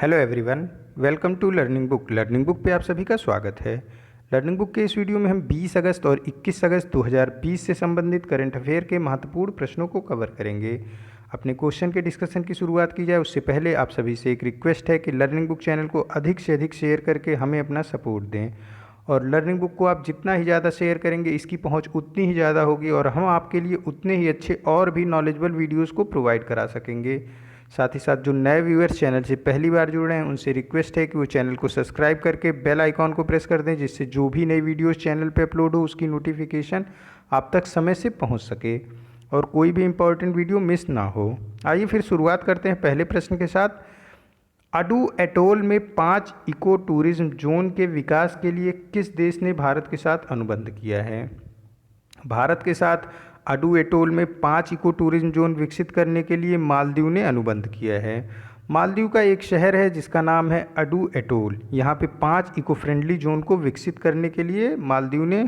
Hello everyone, welcome to learning book. Learning book पे आप सभी का स्वागत है। लर्निंग बुक के इस वीडियो में हम 20 अगस्त और 21 अगस्त 2020 से संबंधित करंट अफेयर के महत्वपूर्ण प्रश्नों को कवर करेंगे। अपने क्वेश्चन के डिस्कशन की शुरुआत की जाए उससे पहले आप सभी से एक रिक्वेस्ट है कि लर्निंग बुक चैनल को अधिक से अधिक शेयर करके हमें अपना सपोर्ट दें। और लर्निंग बुक को आप जितना ही ज़्यादा शेयर करेंगे इसकी पहुँच उतनी ही ज़्यादा होगी और हम आपके लिए उतने ही अच्छे और भी नॉलेजेबल वीडियोज़ को प्रोवाइड करा सकेंगे। साथ ही साथ जो नए व्यूअर्स चैनल से पहली बार जुड़ रहे हैं उनसे रिक्वेस्ट है कि वो चैनल को सब्सक्राइब करके बेल आइकॉन को प्रेस कर दें, जिससे जो भी नई वीडियोस चैनल पे अपलोड हो उसकी नोटिफिकेशन आप तक समय से पहुंच सके और कोई भी इंपॉर्टेंट वीडियो मिस ना हो। आइए फिर शुरुआत करते हैं पहले प्रश्न के साथ। अडू एटोल में 5 इको टूरिज्म जोन के विकास के लिए किस देश ने भारत के साथ अनुबंध किया है? भारत के साथ अडू एटोल में 5 इको टूरिज्म जोन विकसित करने के लिए मालदीव ने अनुबंध किया है। मालदीव का एक शहर है जिसका नाम है अडू एटोल। यहाँ पे 5 इको फ्रेंडली जोन को विकसित करने के लिए मालदीव ने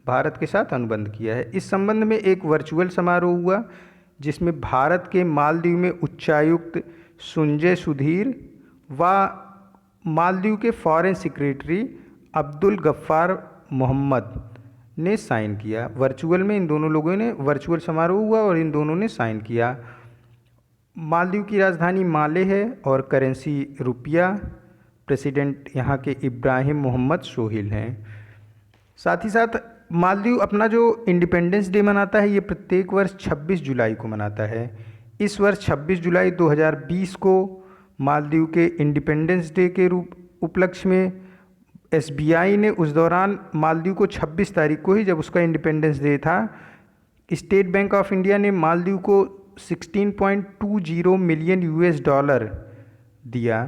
भारत के साथ अनुबंध किया है। इस संबंध में एक वर्चुअल समारोह हुआ जिसमें भारत के मालदीव में उच्चायुक्त संजय सुधीर व मालदीव के फॉरेन सेक्रेटरी अब्दुल गफ्फार मोहम्मद ने साइन किया। वर्चुअल में इन दोनों लोगों ने वर्चुअल समारोह हुआ और इन दोनों ने साइन किया। मालदीव की राजधानी माले है और करेंसी रुपया। प्रेसिडेंट यहाँ के इब्राहिम मोहम्मद सोहिल हैं। साथ ही साथ मालदीव अपना जो इंडिपेंडेंस डे मनाता है ये प्रत्येक वर्ष 26 जुलाई को मनाता है। इस वर्ष 26 जुलाई 2020 को मालदीव के इंडिपेंडेंस डे के उपलक्ष्य में SBI ने उस दौरान मालदीव को 26 तारीख को ही, जब उसका इंडिपेंडेंस डे था, स्टेट बैंक ऑफ इंडिया ने मालदीव को 16.20 मिलियन US$ दिया।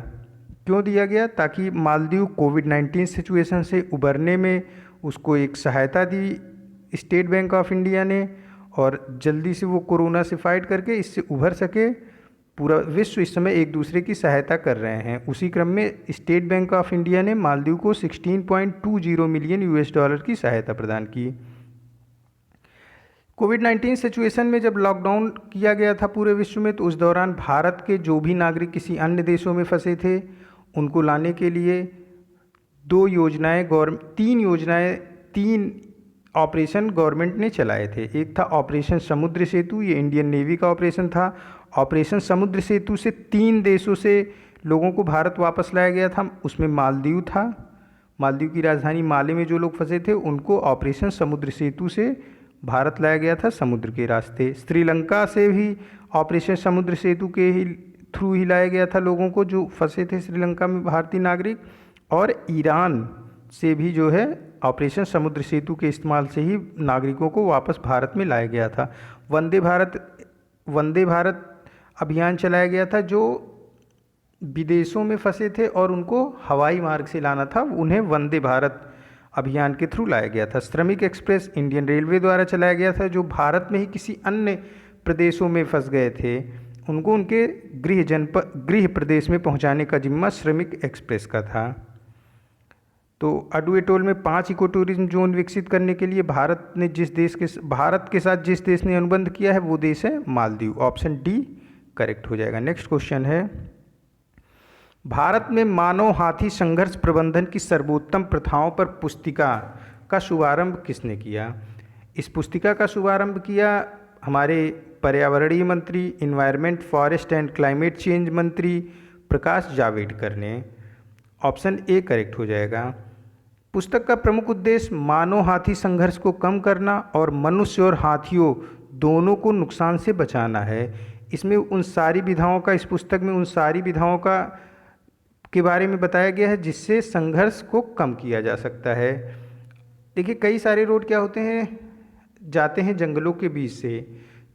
क्यों दिया गया? ताकि मालदीव कोविड-19 सिचुएशन से उबरने में उसको एक सहायता दी स्टेट बैंक ऑफ इंडिया ने और जल्दी से वो कोरोना से फाइट करके इससे उभर सके। पूरा विश्व इस समय एक दूसरे की सहायता कर रहे हैं। उसी क्रम में स्टेट बैंक ऑफ इंडिया ने मालदीव को 16.20 मिलियन US$ की सहायता प्रदान की। कोविड-19 सिचुएशन में जब लॉकडाउन किया गया था पूरे विश्व में, तो उस दौरान भारत के जो भी नागरिक किसी अन्य देशों में फंसे थे उनको लाने के लिए तीन ऑपरेशन गवर्नमेंट ने चलाए थे। एक था ऑपरेशन समुद्र सेतु, ये इंडियन नेवी का ऑपरेशन था। ऑपरेशन समुद्र सेतु से 3 देशों से लोगों को भारत वापस लाया गया था, उसमें मालदीव था। मालदीव की राजधानी माले में जो लोग फंसे थे उनको ऑपरेशन समुद्र सेतु से भारत लाया गया था समुद्र के रास्ते। श्रीलंका से भी ऑपरेशन समुद्र सेतु के ही थ्रू ही लाया गया था लोगों को जो फंसे थे श्रीलंका में भारतीय नागरिक। और ईरान से भी जो है ऑपरेशन समुद्र सेतु के इस्तेमाल से ही नागरिकों को वापस भारत में लाया गया था। वंदे भारत अभियान चलाया गया था। जो विदेशों में फंसे थे और उनको हवाई मार्ग से लाना था उन्हें वंदे भारत अभियान के थ्रू लाया गया था। श्रमिक एक्सप्रेस इंडियन रेलवे द्वारा चलाया गया था। जो भारत में ही किसी अन्य प्रदेशों में फंस गए थे उनको उनके गृह प्रदेश में पहुंचाने का जिम्मा श्रमिक एक्सप्रेस का था। तो अडू एटोल में 5 इको टूरिज्म जोन विकसित करने के लिए भारत के साथ जिस देश ने अनुबंध किया है वो देश है मालदीव। ऑप्शन डी करेक्ट हो जाएगा। नेक्स्ट क्वेश्चन है, भारत में मानव हाथी संघर्ष प्रबंधन की सर्वोत्तम प्रथाओं पर पुस्तिका का शुभारंभ किसने किया? इस पुस्तिका का शुभारंभ किया हमारे पर्यावरणीय मंत्री, environment, forest and climate change मंत्री प्रकाश जावड़ेकर ने। ऑप्शन ए करेक्ट हो जाएगा। पुस्तक का प्रमुख उद्देश्य मानव हाथी संघर्ष को कम करना और मनुष्य और हाथियों दोनों को नुकसान से बचाना है। इसमें उन सारी विधाओं का, इस पुस्तक में उन सारी विधाओं का के बारे में बताया गया है जिससे संघर्ष को कम किया जा सकता है। देखिए कई सारे रोड क्या होते हैं, जाते हैं जंगलों के बीच से,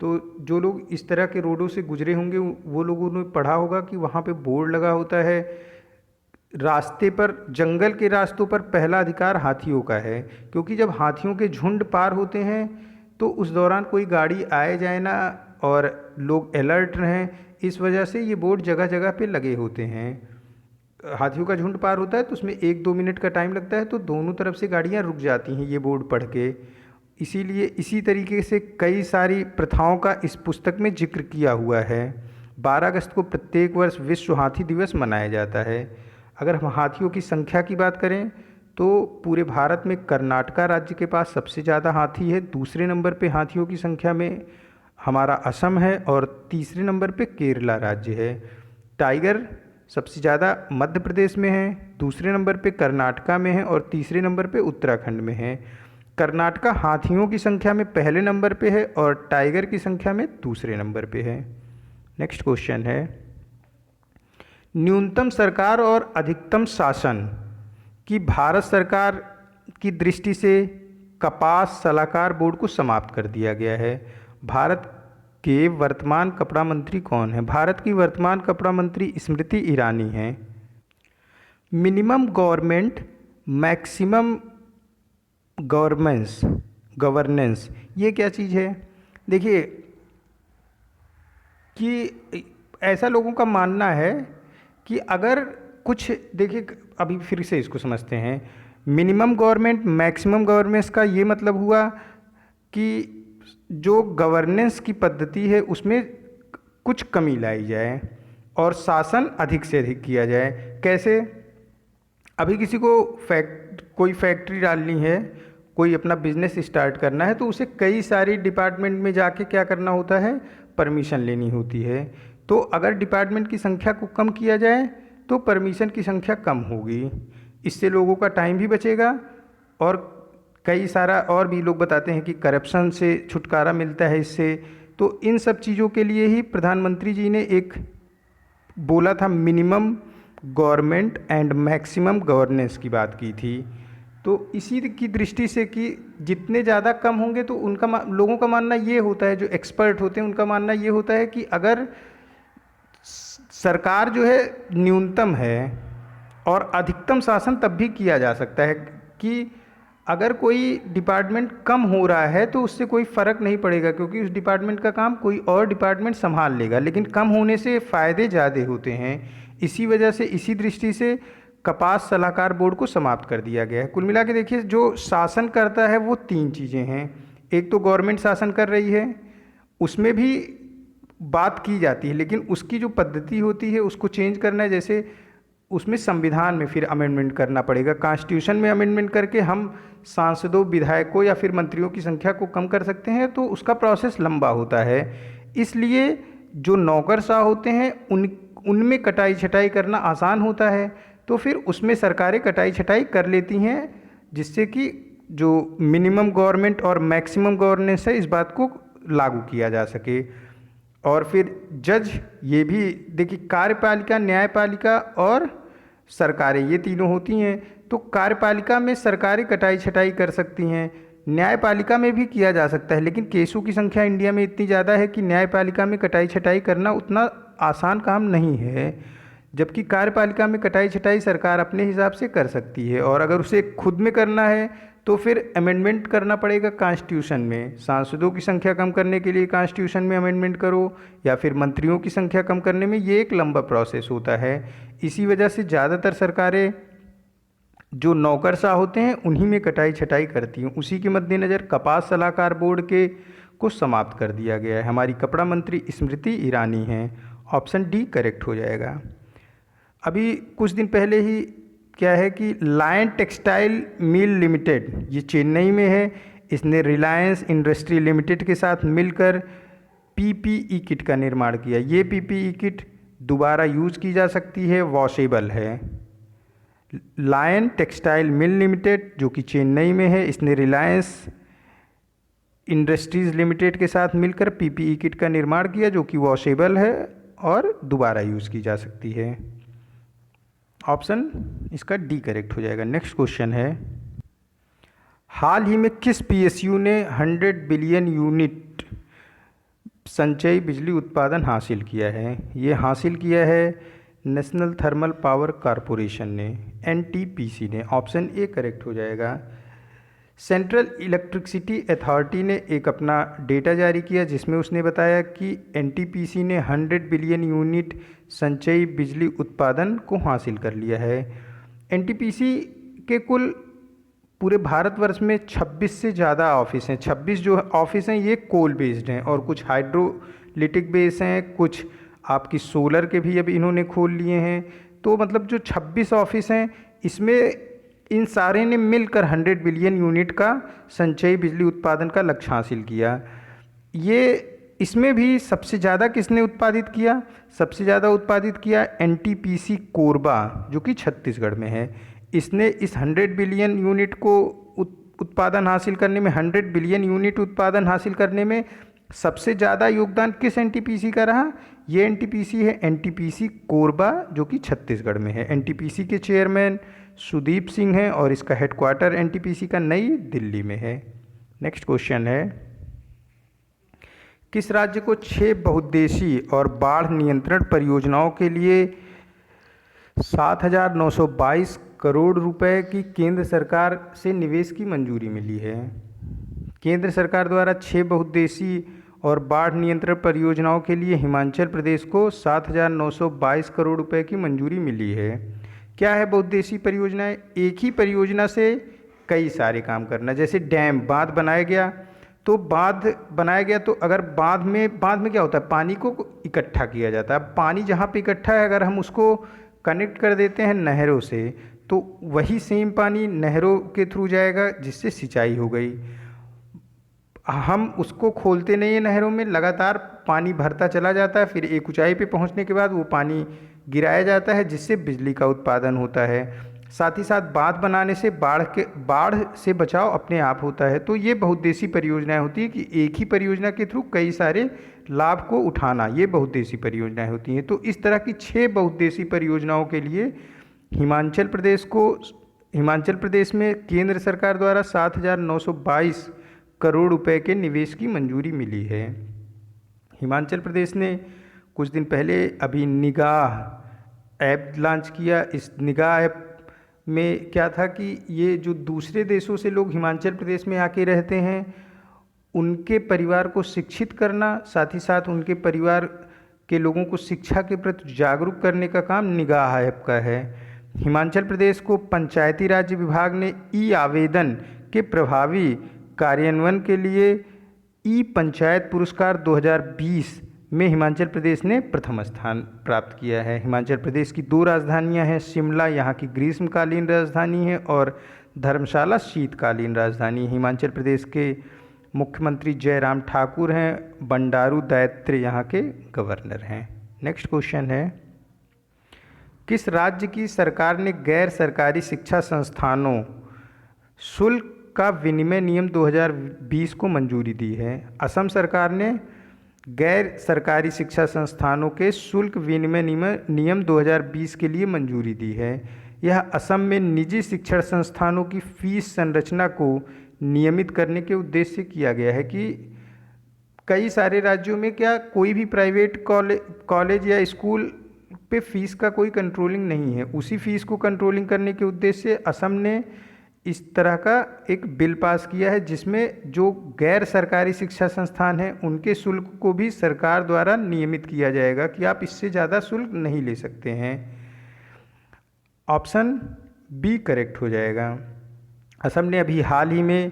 तो जो लोग इस तरह के रोडों से गुजरे होंगे वो लोगों ने पढ़ा होगा कि वहाँ पे बोर्ड लगा होता है, रास्ते पर, जंगल के रास्तों पर पहला अधिकार हाथियों का है। क्योंकि जब हाथियों के झुंड पार होते हैं तो उस दौरान कोई गाड़ी आए जाए ना और लोग अलर्ट रहें, इस वजह से ये बोर्ड जगह जगह पे लगे होते हैं। हाथियों का झुंड पार होता है तो उसमें 1-2 मिनट का टाइम लगता है, तो दोनों तरफ से गाड़ियाँ रुक जाती हैं ये बोर्ड पढ़ के। इसीलिए इसी तरीके से कई सारी प्रथाओं का इस पुस्तक में जिक्र किया हुआ है। 12 अगस्त को प्रत्येक वर्ष विश्व हाथी दिवस मनाया जाता है। अगर हम हाथियों की संख्या की बात करें तो पूरे भारत में कर्नाटका राज्य के पास सबसे ज़्यादा हाथी है। दूसरे नंबर पे हाथियों की संख्या में हमारा असम है और तीसरे नंबर पे केरला राज्य है। टाइगर सबसे ज़्यादा मध्य प्रदेश में है, दूसरे नंबर पे कर्नाटका में है और तीसरे नंबर पे उत्तराखंड में है। कर्नाटका हाथियों की संख्या में पहले नंबर पे है और टाइगर की संख्या में दूसरे नंबर पे है। नेक्स्ट क्वेश्चन है, न्यूनतम सरकार और अधिकतम शासन की भारत सरकार की दृष्टि से कपास सलाहकार बोर्ड को समाप्त कर दिया गया है। भारत के वर्तमान कपड़ा मंत्री कौन है? भारत की वर्तमान कपड़ा मंत्री स्मृति ईरानी हैं। मिनिमम गवर्नमेंट मैक्सिमम गवर्नेंस ये क्या चीज़ है? देखिए कि ऐसा लोगों का मानना है कि अगर कुछ, देखिए अभी फिर से इसको समझते हैं। मिनिमम गवर्नमेंट मैक्सिमम गवर्नेंस का ये मतलब हुआ कि जो गवर्नेंस की पद्धति है उसमें कुछ कमी लाई जाए और शासन अधिक से अधिक किया जाए। कैसे? अभी किसी को कोई फैक्ट्री डालनी है, कोई अपना बिजनेस स्टार्ट करना है तो उसे कई सारी डिपार्टमेंट में जाके क्या करना होता है? परमिशन लेनी होती है। तो अगर डिपार्टमेंट की संख्या को कम किया जाए तो परमिशन की संख्या कम होगी, इससे लोगों का टाइम भी बचेगा और कई सारा और भी लोग बताते हैं कि करप्शन से छुटकारा मिलता है इससे। तो इन सब चीज़ों के लिए ही प्रधानमंत्री जी ने एक बोला था, minimum government and maximum governance की बात की थी। तो इसी की दृष्टि से कि जितने ज़्यादा कम होंगे तो उनका लोगों का मानना ये होता है, जो एक्सपर्ट होते हैं उनका मानना ये होता है कि अगर सरकार जो है न्यूनतम है और अधिकतम शासन तब भी किया जा सकता है कि अगर कोई डिपार्टमेंट कम हो रहा है तो उससे कोई फ़र्क नहीं पड़ेगा क्योंकि उस डिपार्टमेंट का काम कोई और डिपार्टमेंट संभाल लेगा, लेकिन कम होने से फ़ायदे ज़्यादा होते हैं। इसी वजह से, इसी दृष्टि से कपास सलाहकार बोर्ड को समाप्त कर दिया गया है। कुल मिला के देखिए, जो शासन करता है वो 3 चीज़ें हैं। एक तो गवर्नमेंट शासन कर रही है, उसमें भी बात की जाती है, लेकिन उसकी जो पद्धति होती है उसको चेंज करना है। जैसे उसमें संविधान में फिर अमेंडमेंट करना पड़ेगा, कॉन्स्टिट्यूशन में अमेंडमेंट करके हम सांसदों, विधायकों या फिर मंत्रियों की संख्या को कम कर सकते हैं, तो उसका प्रोसेस लंबा होता है। इसलिए जो नौकरशाह होते हैं उनमें कटाई छटाई करना आसान होता है, तो फिर उसमें सरकारें कटाई छटाई कर लेती हैं, जिससे कि जो मिनिमम गवर्नमेंट और मैक्सिमम गवर्नेंस है इस बात को लागू किया जा सके। और फिर जज, ये भी देखिए, कार्यपालिका, न्यायपालिका और सरकारें ये तीनों होती हैं। तो कार्यपालिका में सरकारें कटाई छटाई कर सकती हैं, न्यायपालिका में भी किया जा सकता है, लेकिन केसों की संख्या इंडिया में इतनी ज़्यादा है कि न्यायपालिका में कटाई छटाई करना उतना आसान काम नहीं है, जबकि कार्यपालिका में कटाई छटाई सरकार अपने हिसाब से कर सकती है। और अगर उसे खुद में करना है तो फिर अमेंडमेंट करना पड़ेगा कॉन्स्टिट्यूशन में। सांसदों की संख्या कम करने के लिए कॉन्स्टिट्यूशन में अमेंडमेंट करो, या फिर मंत्रियों की संख्या कम करने में, ये एक लंबा प्रोसेस होता है। इसी वजह से ज़्यादातर सरकारें जो नौकरशाह होते हैं उन्हीं में कटाई छटाई करती हैं। उसी के मद्देनज़र कपास सलाहकार बोर्ड को समाप्त कर दिया गया है। हमारी कपड़ा मंत्री स्मृति ईरानी हैं। ऑप्शन डी करेक्ट हो जाएगा। अभी कुछ दिन पहले ही क्या है कि लायन टेक्सटाइल मिल लिमिटेड, ये चेन्नई में है, इसने रिलायंस इंडस्ट्री लिमिटेड के साथ मिलकर पीपीई किट का निर्माण किया। ये पीपीई किट दोबारा यूज़ की जा सकती है, वॉशेबल है। लायन टेक्सटाइल मिल लिमिटेड जो कि चेन्नई में है, इसने रिलायंस इंडस्ट्रीज़ लिमिटेड के साथ मिलकर पीपीई किट का निर्माण किया जो कि वॉशेबल है और दोबारा यूज़ की जा सकती है। ऑप्शन इसका डी करेक्ट हो जाएगा। नेक्स्ट क्वेश्चन है, हाल ही में किस पीएसयू ने 100 बिलियन यूनिट संचयी बिजली उत्पादन हासिल किया है? ये हासिल किया है नेशनल थर्मल पावर कॉरपोरेशन ने, एनटीपीसी ने। ऑप्शन ए करेक्ट हो जाएगा। सेंट्रल इलेक्ट्रिसिटी अथॉरिटी ने एक अपना डेटा जारी किया जिसमें उसने बताया कि एनटीपीसी ने 100 बिलियन यूनिट संचयी बिजली उत्पादन को हासिल कर लिया है। एनटीपीसी के कुल पूरे भारतवर्ष में 26 से ज़्यादा ऑफिस हैं। 26 जो ऑफिस हैं ये कोल बेस्ड हैं और कुछ हाइड्रोलिटिक बेस हैं, कुछ आपकी सोलर के भी अब इन्होंने खोल लिए हैं। तो मतलब जो 26 ऑफिस हैं इसमें इन सारे ने मिलकर 100 बिलियन यूनिट का संचयी बिजली उत्पादन का लक्ष्य हासिल किया। ये इसमें भी सबसे ज़्यादा किसने उत्पादित किया? सबसे ज़्यादा उत्पादित किया एनटीपीसी कोरबा, जो कि छत्तीसगढ़ में है। इसने इस 100 बिलियन यूनिट को उत्पादन हासिल करने में 100 बिलियन यूनिट उत्पादन हासिल करने में सबसे ज़्यादा योगदान किस एनटीपीसी का रहा? ये एनटीपीसी है एनटीपीसी कोरबा, जो कि छत्तीसगढ़ में है। एनटीपीसी के चेयरमैन सुदीप सिंह हैं और इसका हेडक्वार्टर एनटीपीसी का नई दिल्ली में है। नेक्स्ट क्वेश्चन है, किस राज्य को 6 बहुउद्देशीय और बाढ़ नियंत्रण परियोजनाओं के लिए 7,922 करोड़ रुपए की केंद्र सरकार से निवेश की मंजूरी मिली है? केंद्र सरकार द्वारा 6 बहुउद्देशीय और बाढ़ नियंत्रण परियोजनाओं के लिए हिमाचल प्रदेश को 7,922 करोड़ रुपए की मंजूरी मिली है। क्या है बहुउद्देशीय परियोजनाएं? एक ही परियोजना से कई सारे काम करना, जैसे डैम, बांध बनाया गया तो तो अगर बांध में क्या होता है, पानी को इकट्ठा किया जाता है। पानी जहाँ पे इकट्ठा है अगर हम उसको कनेक्ट कर देते हैं नहरों से, तो वही सेम पानी नहरों के थ्रू जाएगा, जिससे सिंचाई हो गई। हम उसको खोलते नहीं है नहरों में, लगातार पानी भरता चला जाता है, फिर एक ऊंचाई पे पहुंचने के बाद वो पानी गिराया जाता है, जिससे बिजली का उत्पादन होता है। साथ ही साथ बांध बनाने से बाढ़ से बचाव अपने आप होता है। तो ये बहुउद्देशीय परियोजनाएं होती है कि एक ही परियोजना के थ्रू कई सारे लाभ को उठाना, ये बहुउद्देशीय परियोजनाएं होती हैं। तो इस तरह की 6 बहुउद्देशीय परियोजनाओं के लिए हिमाचल प्रदेश में केंद्र सरकार द्वारा 7,922 करोड़ रुपए के निवेश की मंजूरी मिली है। हिमाचल प्रदेश ने कुछ दिन पहले अभी निगाह ऐप लॉन्च किया। इस निगाह ऐप में क्या था कि ये जो दूसरे देशों से लोग हिमाचल प्रदेश में आके रहते हैं, उनके परिवार को शिक्षित करना, साथ ही साथ उनके परिवार के लोगों को शिक्षा के प्रति जागरूक करने का काम निगाह ऐप का है। हिमाचल प्रदेश को पंचायती राज विभाग ने ई आवेदन के प्रभावी कार्यान्वयन के लिए ई पंचायत पुरस्कार 2020 में हिमाचल प्रदेश ने प्रथम स्थान प्राप्त किया है। हिमाचल प्रदेश की 2 राजधानियां हैं, शिमला यहाँ की ग्रीष्मकालीन राजधानी है और धर्मशाला शीतकालीन राजधानी। हिमाचल प्रदेश के मुख्यमंत्री जयराम ठाकुर हैं, बंडारू दत्तात्रेय यहाँ के गवर्नर हैं। नेक्स्ट क्वेश्चन है, किस राज्य की सरकार ने गैर सरकारी शिक्षा संस्थानों शुल्क का विनिमय नियम 2020 को मंजूरी दी है? असम सरकार ने गैर सरकारी शिक्षा संस्थानों के शुल्क विनिमय नियम 2020 के लिए मंजूरी दी है। यह असम में निजी शिक्षण संस्थानों की फीस संरचना को नियमित करने के उद्देश्य से किया गया है कि कई सारे राज्यों में क्या कोई भी प्राइवेट कॉलेज या स्कूल पे फीस का कोई कंट्रोलिंग नहीं है। उसी फीस को कंट्रोलिंग करने के उद्देश्य से असम ने इस तरह का एक बिल पास किया है, जिसमें जो गैर सरकारी शिक्षा संस्थान हैं उनके शुल्क को भी सरकार द्वारा नियमित किया जाएगा कि आप इससे ज़्यादा शुल्क नहीं ले सकते हैं। ऑप्शन बी करेक्ट हो जाएगा। असम ने अभी हाल ही में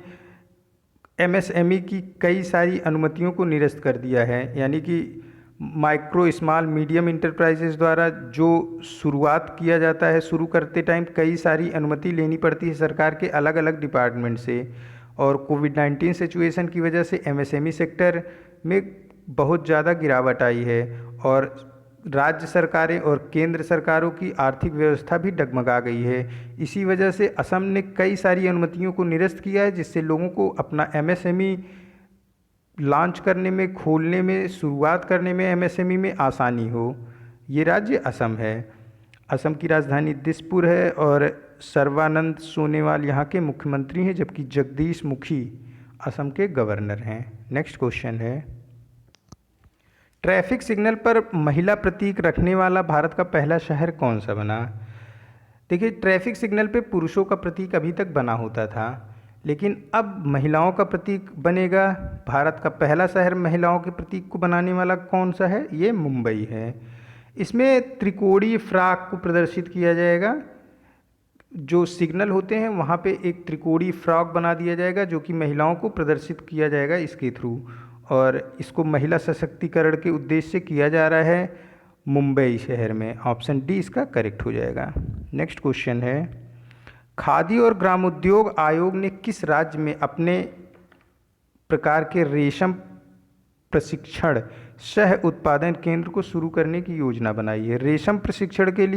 एमएसएमई की कई सारी अनुमतियों को निरस्त कर दिया है, यानी कि माइक्रो स्मॉल मीडियम इंटरप्राइजेज द्वारा जो शुरुआत किया जाता है, शुरू करते टाइम कई सारी अनुमति लेनी पड़ती है सरकार के अलग अलग डिपार्टमेंट से, और कोविड-19 सिचुएशन की वजह से एमएसएमई सेक्टर में बहुत ज़्यादा गिरावट आई है और राज्य सरकारें और केंद्र सरकारों की आर्थिक व्यवस्था भी डगमगा गई है। इसी वजह से असम ने कई सारी अनुमतियों को निरस्त किया है, जिससे लोगों को अपना एमएसएमई लॉन्च करने में, खोलने में, शुरुआत करने में एमएसएमई में आसानी हो। ये राज्य असम है। असम की राजधानी दिसपुर है और सर्बानंद सोनोवाल यहाँ के मुख्यमंत्री हैं, जबकि जगदीश मुखी असम के गवर्नर हैं। नेक्स्ट क्वेश्चन है, ट्रैफिक सिग्नल पर महिला प्रतीक रखने वाला भारत का पहला शहर कौन सा बना? देखिए, ट्रैफिक सिग्नल पे पुरुषों का प्रतीक अभी तक बना होता था, लेकिन अब महिलाओं का प्रतीक बनेगा। भारत का पहला शहर महिलाओं के प्रतीक को बनाने वाला कौन सा है? ये मुंबई है। इसमें त्रिकोणीय फ्रॉक को प्रदर्शित किया जाएगा। जो सिग्नल होते हैं वहाँ पे एक त्रिकोणीय फ्रॉक बना दिया जाएगा, जो कि महिलाओं को प्रदर्शित किया जाएगा इसके थ्रू, और इसको महिला सशक्तिकरण के उद्देश्य से किया जा रहा है। मुंबई शहर में। ऑप्शन डी इसका करेक्ट हो जाएगा। नेक्स्ट क्वेश्चन है, खादी और ग्रामोद्योग आयोग ने किस राज्य में अपने प्रकार के रेशम प्रशिक्षण सह उत्पादन केंद्र को शुरू करने की योजना बनाई है? रेशम प्रशिक्षण के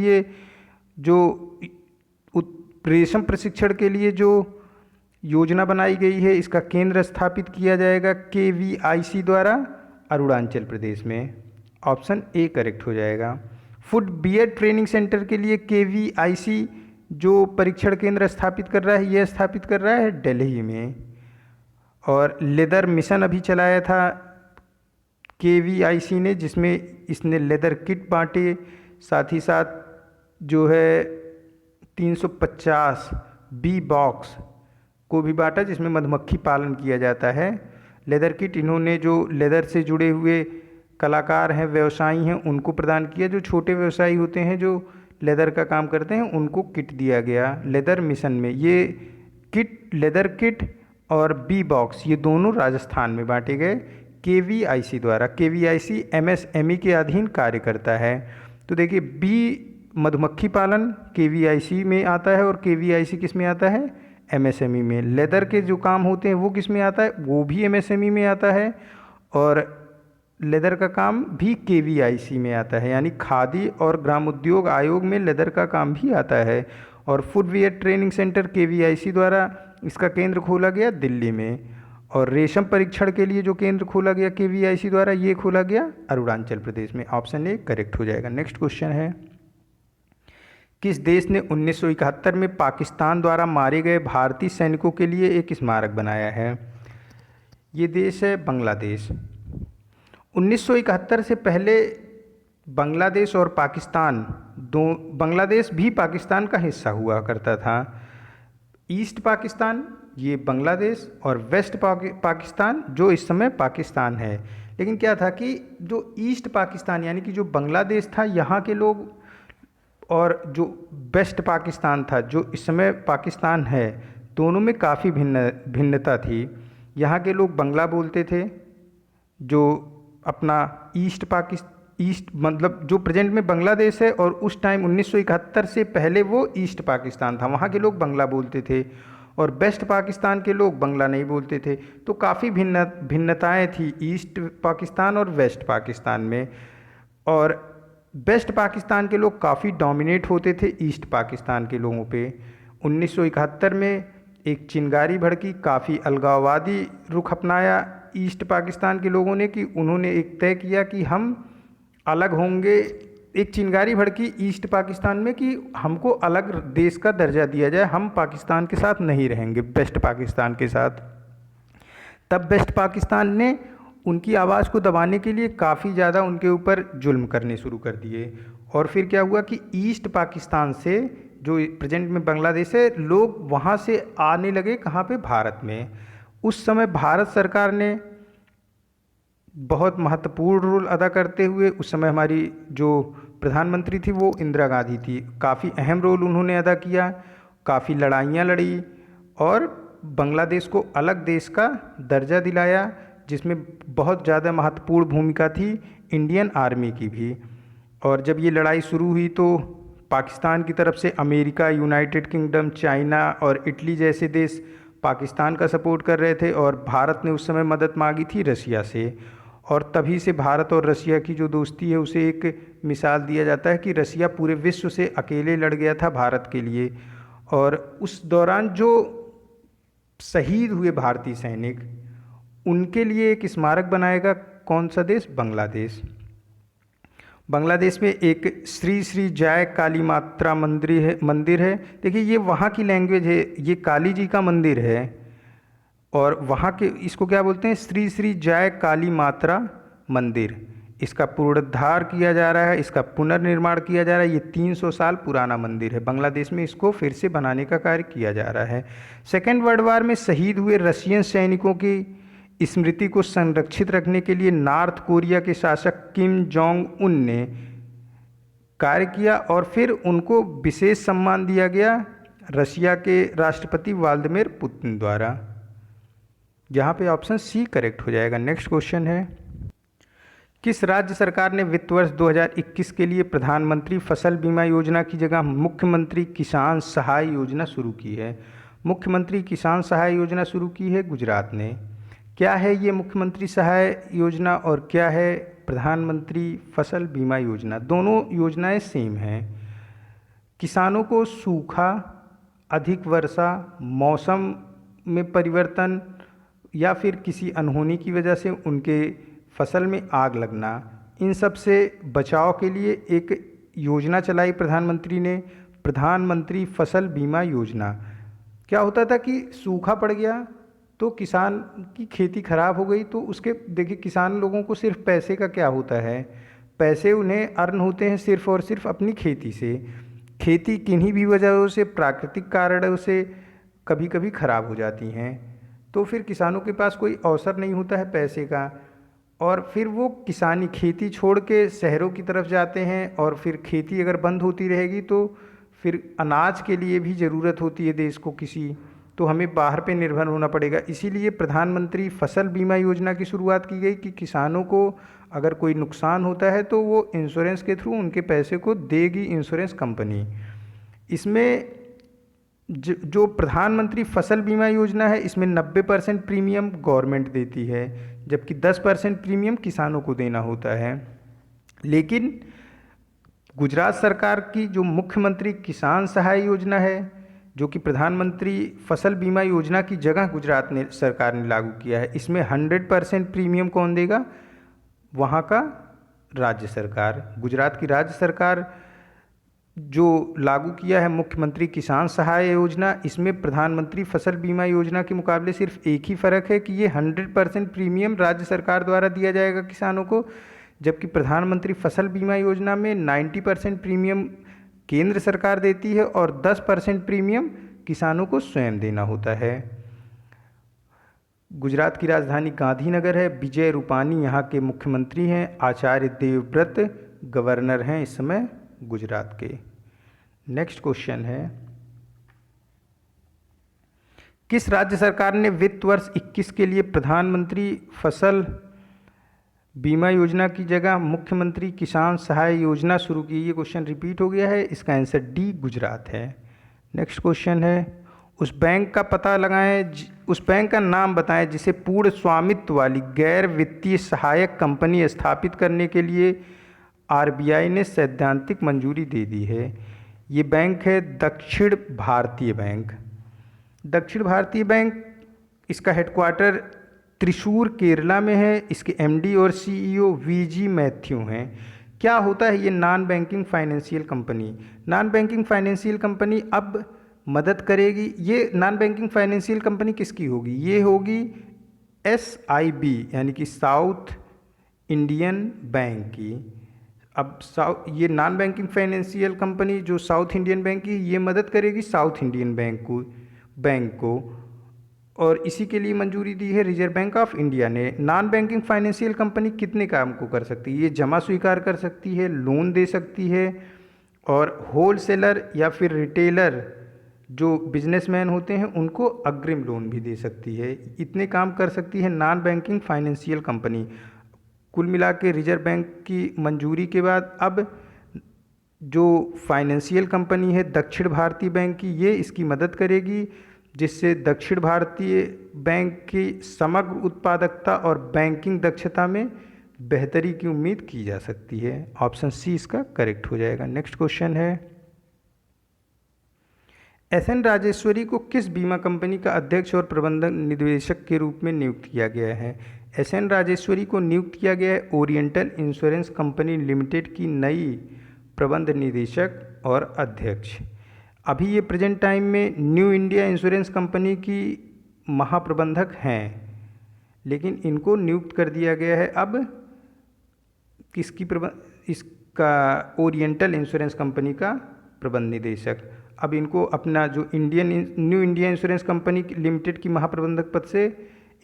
लिए जो योजना बनाई गई है, इसका केंद्र स्थापित किया जाएगा KVIC द्वारा अरुणाचल प्रदेश में। ऑप्शन ए करेक्ट हो जाएगा। फूड बियर ट्रेनिंग सेंटर के लिए KVIC जो परीक्षण केंद्र स्थापित कर रहा है, यह स्थापित कर रहा है दिल्ली में। और लेदर मिशन अभी चलाया था KVIC ने, जिसमें इसने लेदर किट बांटे, साथ ही साथ जो है 350 बी बॉक्स को भी बांटा जिसमें मधुमक्खी पालन किया जाता है। लेदर किट इन्होंने जो लेदर से जुड़े हुए कलाकार हैं, व्यवसायी हैं, उनको प्रदान किया। जो छोटे व्यवसायी होते हैं जो लेदर का काम करते हैं, उनको किट दिया गया लेदर मिशन में। ये किट, लेदर किट और बी बॉक्स, ये दोनों राजस्थान में बांटे गए KVIC द्वारा। KVIC MSME के अधीन कार्य करता है। तो देखिए, बी मधुमक्खी पालन KVIC में आता है और KVIC किस में आता है? MSME में। लेदर के जो काम होते हैं वो किस में आता है? वो भी MSME में आता है। और लेदर का काम भी KVIC में आता है, यानी खादी और ग्रामोद्योग आयोग में लेदर का काम भी आता है। और फुटवियर ट्रेनिंग सेंटर KVIC द्वारा इसका केंद्र खोला गया दिल्ली में। और रेशम परीक्षण के लिए जो केंद्र खोला गया KVIC द्वारा, ये खोला गया अरुणाचल प्रदेश में। ऑप्शन ए करेक्ट हो जाएगा। नेक्स्ट क्वेश्चन है, किस देश ने 1971 में पाकिस्तान द्वारा मारे गए भारतीय सैनिकों के लिए एक स्मारक बनाया है? ये देश है बांग्लादेश। 1971 से पहले बांग्लादेश और पाकिस्तान बांग्लादेश भी पाकिस्तान का हिस्सा हुआ करता था। ईस्ट पाकिस्तान ये बांग्लादेश और वेस्ट पाकिस्तान जो इस समय पाकिस्तान है। लेकिन क्या था कि जो ईस्ट पाकिस्तान यानी कि जो बांग्लादेश था, यहाँ के लोग, और जो वेस्ट पाकिस्तान था जो इस समय पाकिस्तान है, दोनों में काफ़ी भिन्नता थी। यहाँ के लोग बंगला बोलते थे, जो अपना ईस्ट मतलब जो प्रेजेंट में बांग्लादेश है, और उस टाइम 1971 से पहले वो ईस्ट पाकिस्तान था, वहाँ के लोग बंगला बोलते थे। और वेस्ट पाकिस्तान के लोग बंगला नहीं बोलते थे। तो काफ़ी भिन्नताएं थी ईस्ट पाकिस्तान और वेस्ट पाकिस्तान में। और वेस्ट पाकिस्तान के लोग काफ़ी डोमिनेट होते थे ईस्ट पाकिस्तान के लोगों पे। 1971 में एक चिंगारी भड़की, काफ़ी अलगाववादी रुख अपनाया ईस्ट पाकिस्तान के लोगों ने, कि उन्होंने एक तय किया कि हम अलग होंगे। एक चिंगारी भड़की ईस्ट पाकिस्तान में कि हमको अलग देश का दर्जा दिया जाए, हम पाकिस्तान के साथ नहीं रहेंगे, वेस्ट पाकिस्तान के साथ। तब वेस्ट पाकिस्तान ने उनकी आवाज़ को दबाने के लिए काफ़ी ज़्यादा उनके ऊपर जुल्म करने शुरू कर दिए। और फिर क्या हुआ कि ईस्ट पाकिस्तान से, जो प्रेजेंट में बांग्लादेश है, लोग वहाँ से आने लगे कहाँ पे? भारत में। उस समय भारत सरकार ने बहुत महत्वपूर्ण रोल अदा करते हुए, उस समय हमारी जो प्रधानमंत्री थी वो इंदिरा गांधी थी, काफ़ी अहम रोल उन्होंने अदा किया, काफ़ी लड़ाइयाँ लड़ी और बांग्लादेश को अलग देश का दर्जा दिलाया, जिसमें बहुत ज़्यादा महत्वपूर्ण भूमिका थी इंडियन आर्मी की भी। और जब ये लड़ाई शुरू हुई तो पाकिस्तान की तरफ से अमेरिका, यूनाइटेड किंगडम, चाइना और इटली जैसे देश पाकिस्तान का सपोर्ट कर रहे थे, और भारत ने उस समय मदद मांगी थी रसिया से। और तभी से भारत और रसिया की जो दोस्ती है उसे एक मिसाल दिया जाता है कि रसिया पूरे विश्व से अकेले लड़ गया था भारत के लिए। और उस दौरान जो शहीद हुए भारतीय सैनिक, उनके लिए एक स्मारक बनाएगा कौन सा देश? बांग्लादेश। बांग्लादेश में एक श्री श्री जय काली मात्रा मंदिर है। देखिए, ये वहाँ की लैंग्वेज है, ये काली जी का मंदिर है। और वहाँ के, इसको क्या बोलते हैं? श्री श्री जय काली मात्रा मंदिर। इसका पुनरुद्धार किया जा रहा है, इसका पुनर्निर्माण किया जा रहा है। ये 300 साल पुराना मंदिर है। बांग्लादेश में इसको फिर से बनाने का कार्य किया जा रहा है। सेकेंड वर्ल्ड वार में शहीद हुए रशियन सैनिकों की स्मृति को संरक्षित रखने के लिए नॉर्थ कोरिया के शासक किम जोंग उन ने कार्य किया, और फिर उनको विशेष सम्मान दिया गया रशिया के राष्ट्रपति व्लादिमीर पुतिन द्वारा। यहाँ पे ऑप्शन सी करेक्ट हो जाएगा। नेक्स्ट क्वेश्चन है, किस राज्य सरकार ने वित्त वर्ष 2021 के लिए प्रधानमंत्री फसल बीमा योजना की जगह मुख्यमंत्री किसान सहाय योजना शुरू की है? मुख्यमंत्री किसान सहाय योजना शुरू की है गुजरात ने। क्या है ये मुख्यमंत्री सहाय योजना और क्या है प्रधानमंत्री फसल बीमा योजना? दोनों योजनाएं सेम हैं। किसानों को सूखा, अधिक वर्षा, मौसम में परिवर्तन या फिर किसी अनहोनी की वजह से उनके फसल में आग लगना, इन सब से बचाव के लिए एक योजना चलाई प्रधानमंत्री ने, प्रधानमंत्री फसल बीमा योजना। क्या होता था कि सूखा पड़ गया तो किसान की खेती खराब हो गई तो उसके देखिए किसान लोगों को सिर्फ पैसे का क्या होता है, पैसे उन्हें अर्न होते हैं सिर्फ और सिर्फ अपनी खेती से। खेती किन्हीं भी वजहों से, प्राकृतिक कारणों से कभी कभी खराब हो जाती हैं, तो फिर किसानों के पास कोई अवसर नहीं होता है पैसे का, और फिर वो किसानी खेती छोड़ के शहरों की तरफ जाते हैं, और फिर खेती अगर बंद होती रहेगी तो फिर अनाज के लिए भी ज़रूरत होती है देश को किसी, तो हमें बाहर पे निर्भर होना पड़ेगा। इसीलिए प्रधानमंत्री फसल बीमा योजना की शुरुआत की गई कि किसानों को अगर कोई नुकसान होता है तो वो इंश्योरेंस के थ्रू उनके पैसे को देगी इंश्योरेंस कंपनी। इसमें जो प्रधानमंत्री फसल बीमा योजना है इसमें 90% प्रीमियम गवर्नमेंट देती है, जबकि 10% प्रीमियम किसानों को देना होता है। लेकिन गुजरात सरकार की जो मुख्यमंत्री किसान सहाय योजना है, जो कि प्रधानमंत्री फसल बीमा योजना की जगह गुजरात ने सरकार ने लागू किया है, इसमें 100% प्रीमियम कौन देगा? वहाँ का राज्य सरकार, गुजरात की राज्य सरकार जो लागू किया है मुख्यमंत्री किसान सहाय योजना। इसमें प्रधानमंत्री फसल बीमा योजना के मुकाबले सिर्फ एक ही फ़र्क है कि ये 100% प्रीमियम राज्य सरकार द्वारा दिया जाएगा किसानों को, जबकि प्रधानमंत्री फसल बीमा योजना में 90% प्रीमियम केंद्र सरकार देती है और 10% प्रीमियम किसानों को स्वयं देना होता है। गुजरात की राजधानी गांधीनगर है। विजय रूपानी यहाँ के मुख्यमंत्री हैं। आचार्य देवव्रत गवर्नर हैं इस समय गुजरात के। नेक्स्ट क्वेश्चन है, किस राज्य सरकार ने वित्त वर्ष 21 के लिए प्रधानमंत्री फसल बीमा योजना की जगह मुख्यमंत्री किसान सहाय योजना शुरू की? ये क्वेश्चन रिपीट हो गया है, इसका आंसर डी गुजरात है। नेक्स्ट क्वेश्चन है, उस बैंक का पता लगाएं, उस बैंक का नाम बताएं जिसे पूर्ण स्वामित्व वाली गैर वित्तीय सहायक कंपनी स्थापित करने के लिए आरबीआई ने सैद्धांतिक मंजूरी दे दी है। ये बैंक है दक्षिण भारतीय बैंक। दक्षिण भारतीय बैंक, इसका हेडक्वार्टर त्रिशूर केरला में है। इसके एमडी और सीईओ वीजी मैथ्यू हैं। क्या होता है ये non banking financial company? Non banking financial company अब मदद करेगी। ये नॉन बैंकिंग फाइनेंशियल कंपनी किसकी होगी? ये होगी एसआईबी यानी कि साउथ इंडियन बैंक की। अब ये नॉन बैंकिंग फाइनेंशियल कंपनी जो साउथ इंडियन बैंक की, ये मदद करेगी साउथ इंडियन बैंक को और इसी के लिए मंजूरी दी है रिजर्व बैंक ऑफ इंडिया ने। नॉन बैंकिंग फाइनेंशियल कंपनी कितने काम को कर सकती है? ये जमा स्वीकार कर सकती है, लोन दे सकती है और होलसेलर या फिर रिटेलर जो बिजनेसमैन होते हैं उनको अग्रिम लोन भी दे सकती है। इतने काम कर सकती है नॉन बैंकिंग फाइनेंशियल कंपनी। कुल मिला के रिजर्व बैंक की मंजूरी के बाद अब जो फाइनेंशियल कंपनी है दक्षिण भारतीय बैंक की, ये इसकी मदद करेगी, जिससे दक्षिण भारतीय बैंक की समग्र उत्पादकता और बैंकिंग दक्षता में बेहतरी की उम्मीद की जा सकती है। ऑप्शन सी इसका करेक्ट हो जाएगा। नेक्स्ट क्वेश्चन है, एसएन राजेश्वरी को किस बीमा कंपनी का अध्यक्ष और प्रबंधक निदेशक के रूप में नियुक्त किया गया है? एसएन राजेश्वरी को नियुक्त किया गया है ओरिएंटल इंश्योरेंस कंपनी लिमिटेड की नई प्रबंध निदेशक और अध्यक्ष। अभी ये प्रेजेंट टाइम में न्यू इंडिया इंश्योरेंस कंपनी की महाप्रबंधक हैं, लेकिन इनको नियुक्त कर दिया गया है अब किसकी इसका ओरिएंटल इंश्योरेंस कंपनी का प्रबंध निदेशक। अब इनको अपना जो new India insurance company limited की महाप्रबंधक पद से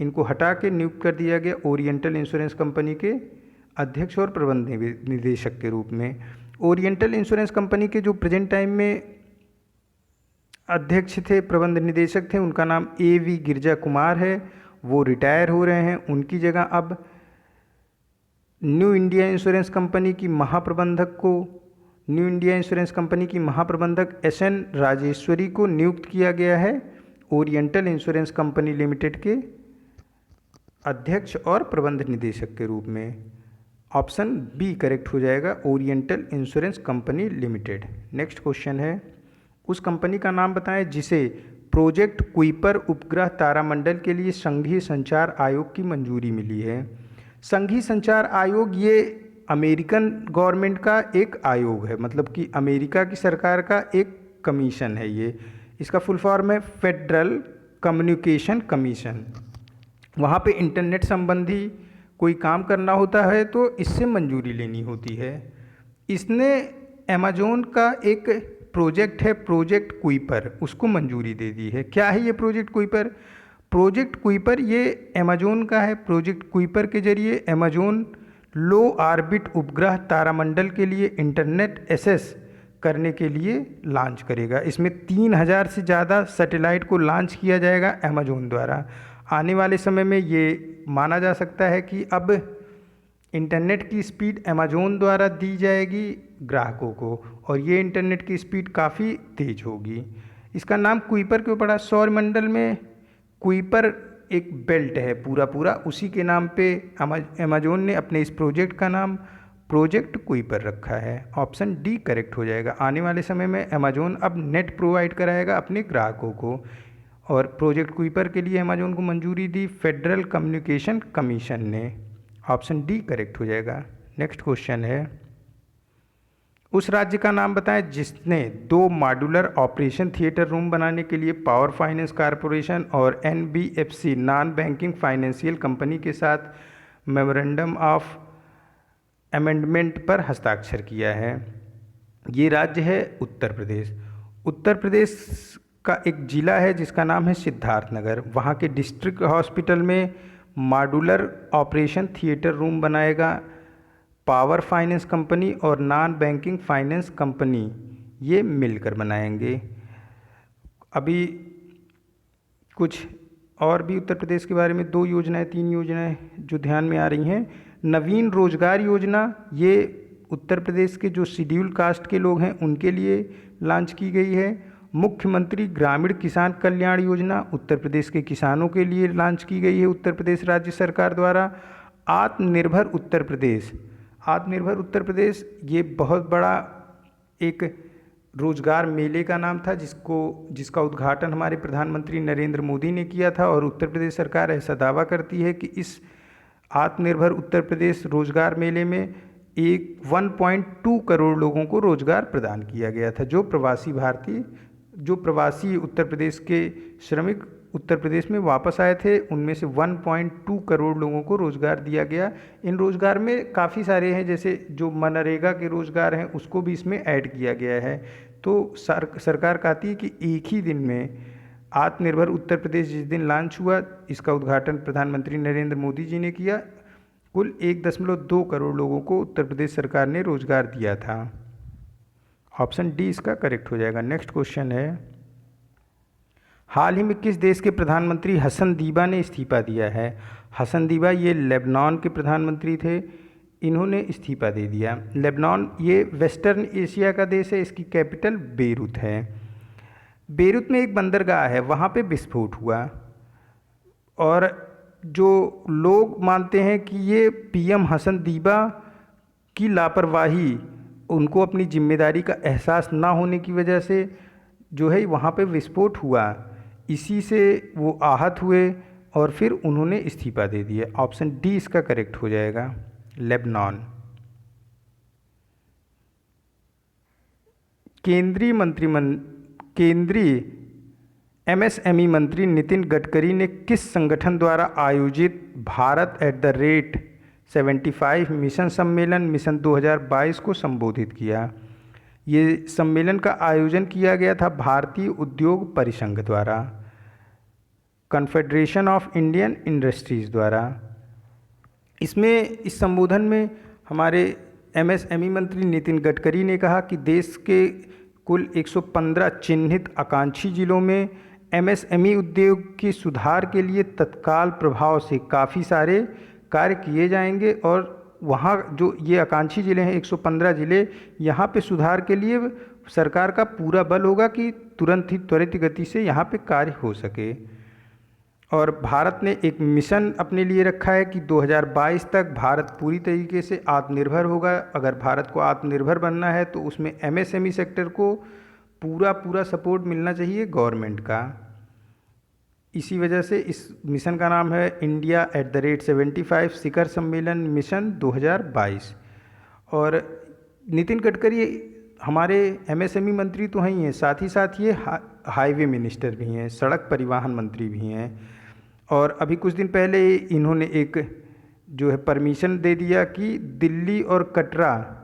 इनको हटा के नियुक्त कर दिया गया ओरिएंटल इंश्योरेंस कंपनी के अध्यक्ष और प्रबंध निदेशक के रूप में। ओरिएंटल इंश्योरेंस कंपनी के जो प्रेजेंट टाइम में अध्यक्ष थे, प्रबंध निदेशक थे, उनका नाम एवी गिरजा कुमार है। वो रिटायर हो रहे हैं। उनकी जगह अब न्यू इंडिया इंश्योरेंस कंपनी की महाप्रबंधक को न्यू इंडिया इंश्योरेंस कंपनी की महाप्रबंधक एस.एन. राजेश्वरी को नियुक्त किया गया है ओरिएंटल इंश्योरेंस कंपनी लिमिटेड के अध्यक्ष और प्रबंध निदेशक के रूप में। ऑप्शन बी करेक्ट हो जाएगा, oriental insurance company limited. Next question है, उस कंपनी का नाम बताएं जिसे प्रोजेक्ट कुइपर उपग्रह तारामंडल के लिए संघीय संचार आयोग की मंजूरी मिली है। संघीय संचार आयोग ये अमेरिकन गवर्नमेंट का एक आयोग है, मतलब कि अमेरिका की सरकार का एक कमीशन है ये। इसका फुल फॉर्म है फेडरल कम्युनिकेशन कमीशन। वहाँ पे इंटरनेट संबंधी कोई काम करना होता है तो इससे मंजूरी लेनी होती है। इसने अमेज़न का एक प्रोजेक्ट है प्रोजेक्ट कुइपर, उसको मंजूरी दे दी है। क्या है ये प्रोजेक्ट कुइपर? प्रोजेक्ट कुइपर ये अमेज़न का है। प्रोजेक्ट कुइपर के जरिए अमेज़न लो ऑर्बिट उपग्रह तारामंडल के लिए इंटरनेट एक्सेस करने के लिए लॉन्च करेगा। इसमें 3000 से ज़्यादा सैटेलाइट को लॉन्च किया जाएगा अमेज़न द्वारा। आने वाले समय में ये माना जा सकता है कि अब इंटरनेट की स्पीड अमेज़न द्वारा दी जाएगी ग्राहकों को, और ये इंटरनेट की स्पीड काफ़ी तेज़ होगी। इसका नाम कुइपर क्यों पड़ा? सौरमंडल में कुइपर एक बेल्ट है पूरा, उसी के नाम पे अमेज़न ने अपने इस प्रोजेक्ट का नाम प्रोजेक्ट कुइपर रखा है। ऑप्शन डी करेक्ट हो जाएगा। आने वाले समय में अमेज़न अब नेट प्रोवाइड कराएगा अपने ग्राहकों को, और प्रोजेक्ट कुइपर के लिए अमेज़न को मंजूरी दी फेडरल कम्युनिकेशन कमीशन ने। ऑप्शन डी करेक्ट हो जाएगा। नेक्स्ट क्वेश्चन है, उस राज्य का नाम बताएं जिसने 2 मॉड्यूलर ऑपरेशन थिएटर रूम बनाने के लिए पावर फाइनेंस कॉरपोरेशन और NBFC non banking financial company के साथ मेमोरेंडम ऑफ अमेंडमेंट पर हस्ताक्षर किया है। ये राज्य है उत्तर प्रदेश। उत्तर प्रदेश का एक ज़िला है जिसका नाम है सिद्धार्थनगर। वहाँ के डिस्ट्रिक्ट हॉस्पिटल में मॉड्यूलर ऑपरेशन थिएटर रूम बनाएगा पावर फाइनेंस कंपनी और नॉन बैंकिंग फाइनेंस कंपनी, ये मिलकर बनाएंगे। अभी कुछ और भी उत्तर प्रदेश के बारे में 2 योजनाएं 3 योजनाएं जो ध्यान में आ रही हैं। नवीन रोजगार योजना, ये उत्तर प्रदेश के जो शेड्यूल कास्ट के लोग हैं उनके लिए लॉन्च की गई है। मुख्यमंत्री ग्रामीण किसान कल्याण योजना उत्तर प्रदेश के किसानों के लिए लॉन्च की गई है उत्तर प्रदेश राज्य सरकार द्वारा। आत्मनिर्भर उत्तर प्रदेश, आत्मनिर्भर उत्तर प्रदेश ये बहुत बड़ा एक रोजगार मेले का नाम था जिसका उद्घाटन हमारे प्रधानमंत्री नरेंद्र मोदी ने किया था, और उत्तर प्रदेश सरकार ऐसा दावा करती है कि इस आत्मनिर्भर उत्तर प्रदेश रोजगार मेले में 1.2 करोड़ लोगों को रोजगार प्रदान किया गया था। जो प्रवासी उत्तर प्रदेश के श्रमिक उत्तर प्रदेश में वापस आए थे, उनमें से 1.2 करोड़ लोगों को रोज़गार दिया गया। इन रोज़गार में काफ़ी सारे हैं, जैसे जो मनरेगा के रोज़गार हैं उसको भी इसमें ऐड किया गया है। तो सरकार कहती है कि एक ही दिन में आत्मनिर्भर उत्तर प्रदेश जिस दिन लॉन्च हुआ, इसका उद्घाटन प्रधानमंत्री नरेंद्र मोदी जी ने किया, कुल 1.2 करोड़ लोगों को उत्तर प्रदेश सरकार ने रोज़गार दिया था। ऑप्शन डी इसका करेक्ट हो जाएगा। नेक्स्ट क्वेश्चन है, हाल ही में किस देश के प्रधानमंत्री हसन दीबा ने इस्तीफा दिया है? हसन दीबा ये लेबनान के प्रधानमंत्री थे, इन्होंने इस्तीफा दे दिया। लेबनान ये वेस्टर्न एशिया का देश है, इसकी कैपिटल बेरूत है। बेरूत में एक बंदरगाह है, वहाँ पे विस्फोट हुआ, और जो लोग मानते हैं कि ये पीएम हसन दीबा की लापरवाही, उनको अपनी जिम्मेदारी का एहसास ना होने की वजह से जो है वहाँ पे विस्फोट हुआ, इसी से वो आहत हुए और फिर उन्होंने इस्तीफा दे दिया। ऑप्शन डी इसका करेक्ट हो जाएगा, लेबनान। केंद्रीय एमएसएमई मंत्री नितिन गडकरी ने किस संगठन द्वारा आयोजित भारत @75 मिशन सम्मेलन मिशन 2022 को संबोधित किया? ये सम्मेलन का आयोजन किया गया था भारतीय उद्योग परिसंघ द्वारा, कॉन्फेडरेशन ऑफ इंडियन इंडस्ट्रीज़ द्वारा। इस संबोधन में हमारे एमएसएमई मंत्री नितिन गडकरी ने कहा कि देश के कुल 115 चिन्हित आकांक्षी जिलों में एमएसएमई उद्योग के सुधार के लिए तत्काल प्रभाव से काफ़ी सारे कार्य किए जाएंगे, और वहाँ जो ये आकांक्षी ज़िले हैं 115 ज़िले, यहाँ पे सुधार के लिए सरकार का पूरा बल होगा कि तुरंत ही त्वरित गति से यहाँ पे कार्य हो सके। और भारत ने एक मिशन अपने लिए रखा है कि 2022 तक भारत पूरी तरीके से आत्मनिर्भर होगा। अगर भारत को आत्मनिर्भर बनना है तो उसमें एमएसएमई सेक्टर को पूरा सपोर्ट मिलना चाहिए गवर्नमेंट का। इसी वजह से इस मिशन का नाम है India@75 शिखर सम्मेलन मिशन 2022। और नितिन गडकरी हमारे एमएसएमई मंत्री तो हैं ही हैं, साथ ही साथ ये हाईवे मिनिस्टर भी हैं, सड़क परिवहन मंत्री भी हैं। और अभी कुछ दिन पहले इन्होंने एक जो है परमिशन दे दिया कि दिल्ली और कटरा,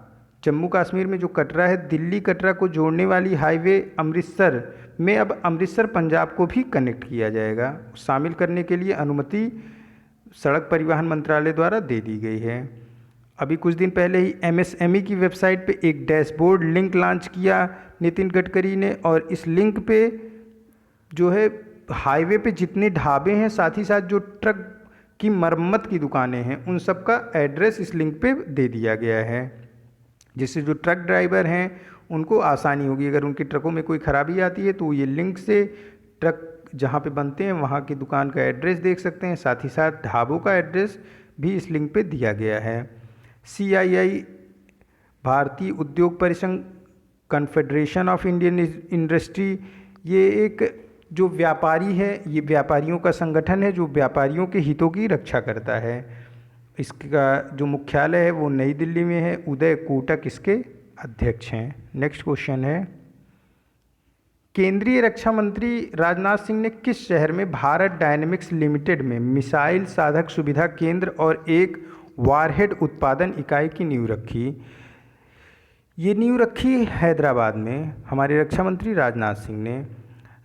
जम्मू कश्मीर में जो कटरा है, दिल्ली कटरा को जोड़ने वाली हाईवे अमृतसर में अब अमृतसर पंजाब को भी कनेक्ट किया जाएगा। शामिल करने के लिए अनुमति सड़क परिवहन मंत्रालय द्वारा दे दी गई है। अभी कुछ दिन पहले ही एमएसएमई की वेबसाइट पे एक डैशबोर्ड लिंक लॉन्च किया नितिन गडकरी ने, और इस लिंक पे जो है हाईवे पे जितने ढाबे हैं, साथ ही साथ जो ट्रक की मरम्मत की दुकानें हैं, उन सब का एड्रेस इस लिंक पे दे दिया गया है, जिससे जो ट्रक ड्राइवर हैं उनको आसानी होगी। अगर उनकी ट्रकों में कोई ख़राबी आती है तो ये लिंक से ट्रक जहाँ पे बनते हैं वहाँ की दुकान का एड्रेस देख सकते हैं। साथ ही साथ ढाबों का एड्रेस भी इस लिंक पे दिया गया है। CII भारतीय उद्योग परिसंघ, कन्फेडरेशन ऑफ इंडियन इंडस्ट्री, ये एक जो व्यापारी है, ये व्यापारियों का संगठन है जो व्यापारियों के हितों की रक्षा करता है। इसका जो मुख्यालय है वो नई दिल्ली में है। उदय कोटक इसके अध्यक्ष हैं। नेक्स्ट क्वेश्चन है, केंद्रीय रक्षा मंत्री राजनाथ सिंह ने किस शहर में भारत डायनेमिक्स लिमिटेड में मिसाइल साधक सुविधा केंद्र और एक वारहेड उत्पादन इकाई की नींव रखी? ये नींव रखी हैदराबाद में हमारे रक्षा मंत्री राजनाथ सिंह ने।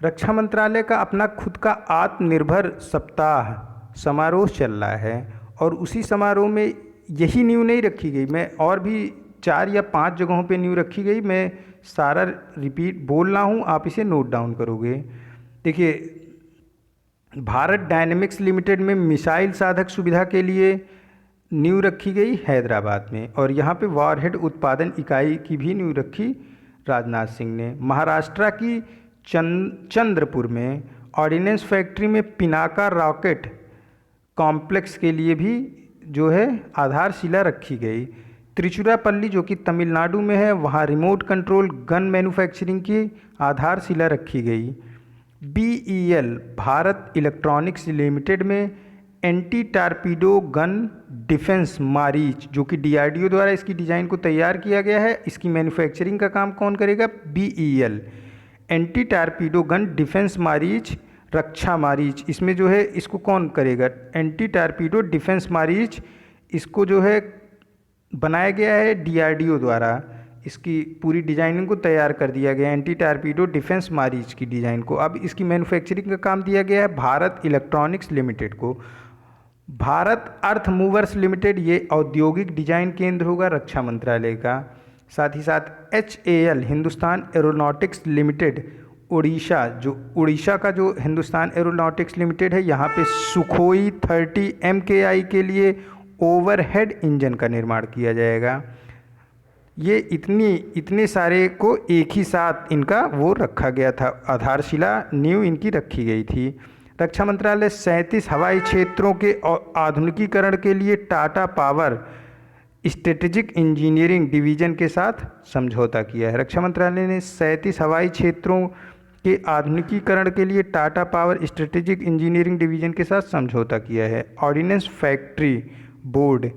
रक्षा मंत्रालय का अपना खुद का आत्मनिर्भर सप्ताह समारोह चल रहा है और उसी समारोह में यही नींव नहीं रखी गई, मैं और भी 4 या 5 जगहों पे नींव रखी गई। मैं सारा रिपीट बोल रहा हूँ, आप इसे नोट डाउन करोगे। देखिए, भारत डायनेमिक्स लिमिटेड में मिसाइल साधक सुविधा के लिए नींव रखी गई हैदराबाद में, और यहाँ पे वॉरहेड उत्पादन इकाई की भी नींव रखी राजनाथ सिंह ने। महाराष्ट्र की चंद्रपुर में ऑर्डिनेंस फैक्ट्री में पिनाका रॉकेट कॉम्प्लेक्स के लिए भी जो है आधारशिला रखी गई। त्रिचुरापल्ली जो कि तमिलनाडु में है, वहाँ रिमोट कंट्रोल गन मैन्युफैक्चरिंग की आधारशिला रखी गई। BEL भारत इलेक्ट्रॉनिक्स लिमिटेड में anti torpedo gun defence Maareech, जो कि DRDO द्वारा इसकी डिज़ाइन को तैयार किया गया है, इसकी मैन्युफैक्चरिंग का काम कौन करेगा? BEL anti torpedo gun defence Maareech, रक्षा मारीच, इसमें जो है इसको कौन करेगा? एंटी टारपीडो डिफेंस मारीच, इसको जो है बनाया गया है DRDO द्वारा। इसकी पूरी डिजाइनिंग को तैयार कर दिया गया है, एंटी टारपीडो डिफेंस मारीच की डिज़ाइन को। अब इसकी मैन्युफैक्चरिंग का काम दिया गया है भारत इलेक्ट्रॉनिक्स लिमिटेड को। भारत अर्थ मूवर्स लिमिटेड ये औद्योगिक डिजाइन केंद्र होगा रक्षा मंत्रालय का। साथ ही साथ HAL Hindustan aeronautics limited Orissa, जो उड़ीसा का जो हिंदुस्तान एरोनॉटिक्स लिमिटेड है, यहाँ पे सुखोई 30 MKI के लिए ओवरहेड इंजन का निर्माण किया जाएगा। ये इतने सारे को एक ही साथ इनका वो रखा गया था, आधारशिला नींव इनकी रखी गई थी। रक्षा मंत्रालय 37 हवाई क्षेत्रों के आधुनिकीकरण के लिए Tata power strategic engineering division के साथ समझौता किया है। रक्षा मंत्रालय ने 37 हवाई क्षेत्रों के आधुनिकीकरण के लिए Tata power strategic engineering division के साथ समझौता किया है। ऑर्डिनेंस फैक्ट्री बोर्ड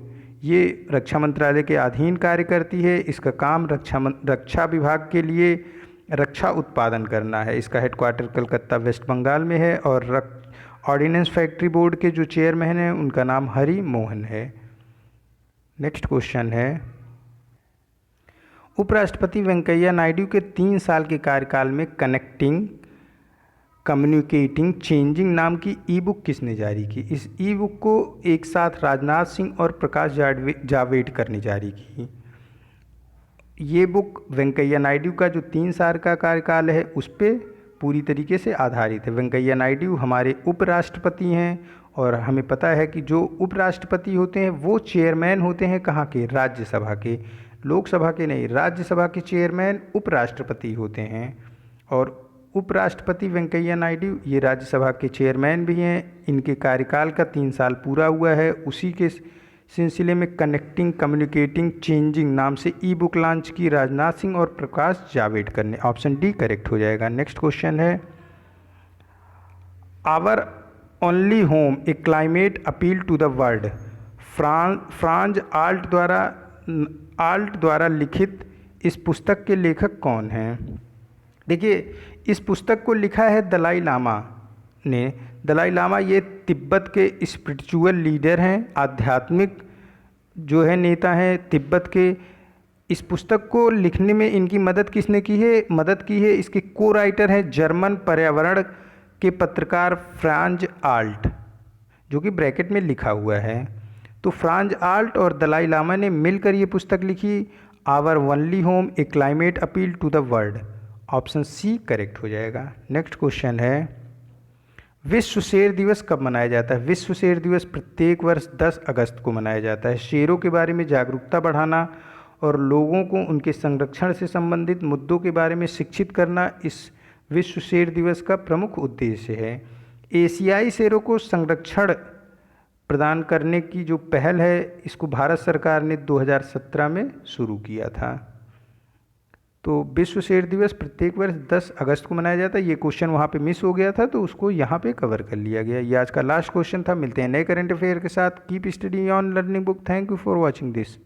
ये रक्षा मंत्रालय के अधीन कार्य करती है। इसका काम रक्षा विभाग के लिए रक्षा उत्पादन करना है। इसका हेडक्वार्टर कलकत्ता वेस्ट बंगाल में है, और ऑर्डिनेंस फैक्ट्री बोर्ड के जो चेयरमैन हैं उनका नाम हरि मोहन है। नेक्स्ट क्वेश्चन है, उपराष्ट्रपति वेंकैया नायडू के 3 साल के कार्यकाल में कनेक्टिंग, कम्युनिकेटिंग, चेंजिंग नाम की ई-बुक किसने जारी की? इस ई-बुक को एक साथ राजनाथ सिंह और प्रकाश जावड़ेकर ने जारी की। ये बुक वेंकैया नायडू का जो 3 साल का कार्यकाल है उस पर पूरी तरीके से आधारित है। वेंकैया नायडू हमारे उपराष्ट्रपति हैं और हमें पता है कि जो उपराष्ट्रपति होते हैं वो चेयरमैन होते हैं कहाँ के, राज्यसभा के, लोकसभा के नहीं, राज्यसभा के चेयरमैन उपराष्ट्रपति होते हैं। और उपराष्ट्रपति वेंकैया नायडू ये राज्यसभा के चेयरमैन भी हैं, इनके कार्यकाल का 3 साल पूरा हुआ है। उसी के सिलसिले में कनेक्टिंग कम्युनिकेटिंग चेंजिंग नाम से ई बुक लॉन्च की राजनाथ सिंह और प्रकाश जावड़ेकर ने। ऑप्शन डी करेक्ट हो जाएगा। नेक्स्ट क्वेश्चन है, our only home a climate appeal to the world, Franz Alt द्वारा लिखित इस पुस्तक के लेखक कौन हैं? देखिए, इस पुस्तक को लिखा है दलाई लामा ने। दलाई लामा ये तिब्बत के स्पिरिचुअल लीडर हैं, आध्यात्मिक जो है नेता हैं तिब्बत के। इस पुस्तक को लिखने में इनकी मदद किसने की है? मदद की है इसके को राइटर हैं जर्मन पर्यावरण के पत्रकार फ्रांज आल्ट, जो कि ब्रैकेट में लिखा हुआ है। तो फ्रांज आल्ट और दलाई लामा ने मिलकर ये पुस्तक लिखी, our only home a climate appeal to the world. Option C correct हो जाएगा। नेक्स्ट क्वेश्चन है, विश्व शेर दिवस कब मनाया जाता है? विश्व शेर दिवस प्रत्येक वर्ष 10 अगस्त को मनाया जाता है। शेरों के बारे में जागरूकता बढ़ाना और लोगों को उनके संरक्षण से संबंधित मुद्दों के बारे में शिक्षित करना इस विश्व शेर दिवस का प्रमुख उद्देश्य है। एशियाई शेरों को संरक्षण प्रदान करने की जो पहल है, इसको भारत सरकार ने 2017 में शुरू किया था। तो विश्व शेर दिवस प्रत्येक वर्ष 10 अगस्त को मनाया जाता है। ये क्वेश्चन वहाँ पे मिस हो गया था, तो उसको यहाँ पे कवर कर लिया गया। ये आज का लास्ट क्वेश्चन था। मिलते हैं नए करंट अफेयर के साथ। Keep study on learning book. Thank you for watching this.